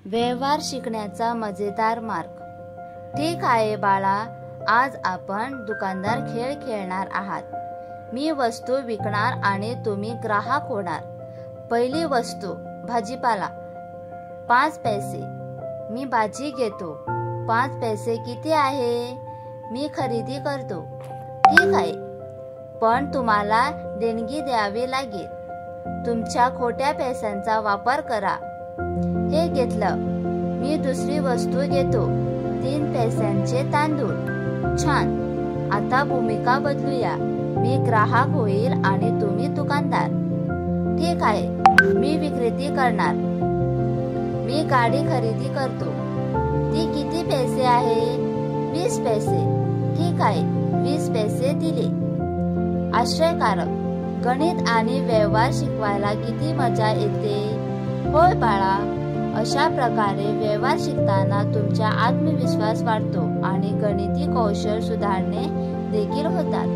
व्यवहार शिकण्याचा मजेदार मार्ग। ठीक आहे बाळा, आज आपण दुकानदार खेळ खेळणार आहात। मी वस्तू विकणार आणि तुम्ही ग्राहक होणार। पहिली वस्तू भाजीपाला 5 पैसे। मी भाजी घेतो। 5 पैसे किती आहे? मी खरेदी करतो। ठीक आहे, पण तुम्हाला देणगी द्यावी लागेल। तुमच्या खोट्या पैशांचा वापर करा। हे घेतलं। मी दुसरी वस्तू घेतो। 3 पैशांचे तांदूळ। छान, आता भूमिका बदलूया। मी ग्राहक होईल आणि तुम्ही दुकानदार। ठीक आहे, मी विक्रेती करणार। मी गाडी खरेदी करतो। ती किती पैसे आहे? 20 पैसे। ठीक आहे, 20 पैसे दिले। आश्चर्यकारक, गणित आणि व्यवहार शिकवायला किती मजा येते। होय बाळा, अशा प्रकारे व्यवहार शिकताना तुमचा आत्मविश्वास वाढतो आणि गणिती कौशल्य सुधारणे देखील होतात।